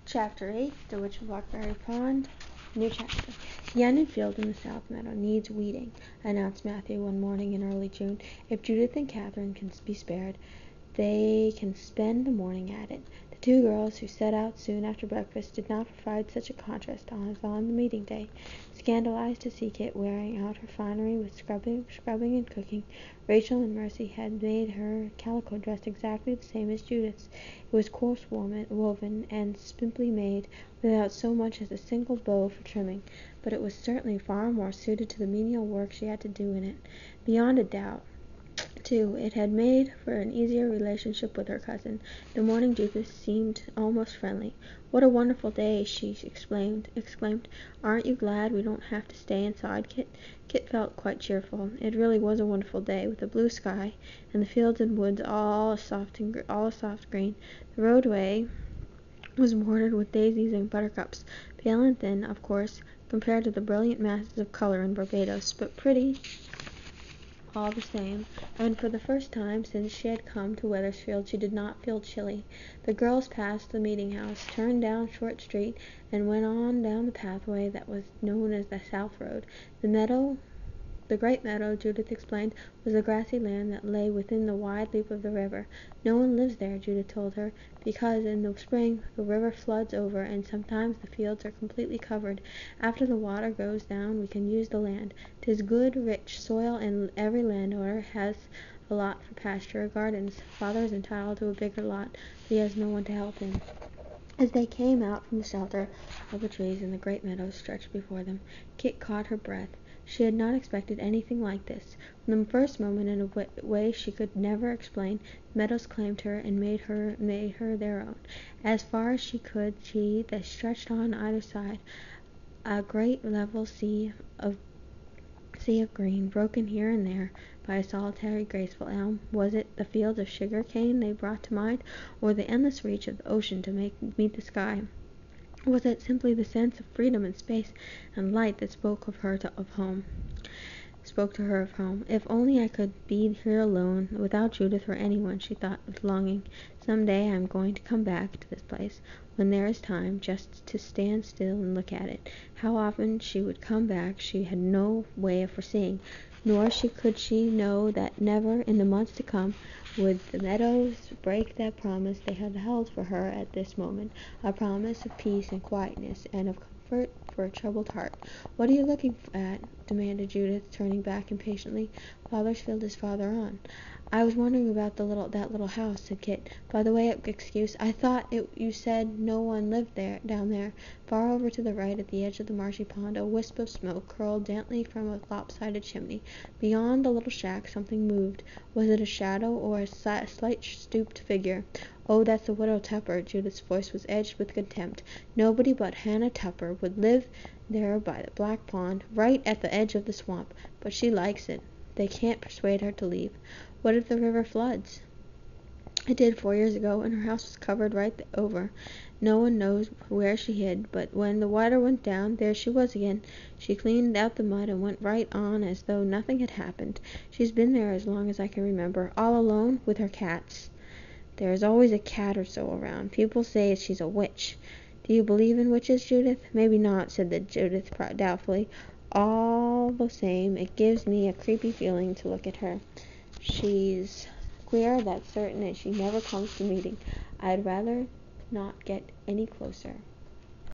Chapter 8, The Witch of Blackberry Pond. New chapter. The onion field in the south meadow needs weeding, announced Matthew one morning in early June. If Judith and Catherine can be spared, they can spend the morning at it. The two girls, who set out soon after breakfast, did not provide such a contrast as on the meeting day. Scandalized to see Kit wearing out her finery with scrubbing and cooking, Rachel and Mercy had made her calico dress exactly the same as Judith's. It was coarse woven and simply made, without so much as a single bow for trimming, but it was certainly far more suited to the menial work she had to do in it. Beyond a doubt, too, it had made for an easier relationship with her cousin. The morning Judith seemed almost friendly. "What a wonderful day!" she exclaimed. "Aren't you glad we don't have to stay inside, Kit?" Kit felt quite cheerful. It really was a wonderful day, with a blue sky, and the fields and woods all a soft green. The roadway was bordered with daisies and buttercups, pale and thin, of course, compared to the brilliant masses of color in Barbados, but pretty all the same, and for the first time since she had come to Wethersfield she did not feel chilly. The girls passed the meeting-house, turned down Short Street, and went on down the pathway that was known as the South Road. The great meadow, Judith explained, was the grassy land that lay within the wide leap of the river. "No one lives there," Judith told her, "because in the spring the river floods over, and sometimes the fields are completely covered. After the water goes down we can use the land. 'Tis good, rich soil, and every landowner has a lot for pasture or gardens. Father is entitled to a bigger lot, but he has no one to help him." As they came out from the shelter of the trees and the great meadows stretched before them, Kit caught her breath. She had not expected anything like this. From the first moment, in a way she could never explain, the meadows claimed her and made her their own. As far as she could see, they stretched on either side, a great level sea of green, broken here and there by a solitary graceful elm. Was it the fields of sugar cane they brought to mind, or the endless reach of the ocean to meet the sky? Was it simply the sense of freedom and space and light that spoke to her of home? "If only I could be here alone, without Judith or anyone," she thought with longing. "Some day I am going to come back to this place, when there is time, just to stand still and look at it." How often she would come back she had no way of foreseeing, nor could she know that never, in the months to come, would the meadows break that promise they had held for her at this moment, a promise of peace and quietness, and of comfort for a troubled heart. "What are you looking at?" demanded Judith, turning back impatiently. "Father's field is farther on." "I was wondering about that little house," said Kit. "By the way, excuse, I thought you said no one lived down there." Far over to the right, at the edge of the marshy pond, a wisp of smoke curled gently from a lopsided chimney. Beyond the little shack something moved. Was it a shadow, or a slight stooped figure? "Oh, that's the Widow Tupper." Judith's voice was edged with contempt. "Nobody but Hannah Tupper would live there by the Black Pond, right at the edge of the swamp. But she likes it. They can't persuade her to leave." "What if the river floods?" "It did 4 years ago, and her house was covered right over. No one knows where she hid, but when the water went down, there she was again. She cleaned out the mud and went right on as though nothing had happened. She's been there as long as I can remember, all alone with her cats. There is always a cat or so around. People say she's a witch." "Do you believe in witches, Judith?" "Maybe not," said Judith doubtfully. "All the same, it gives me a creepy feeling to look at her. She's queer, that's certain, and she never comes to meeting. I'd rather not get any closer."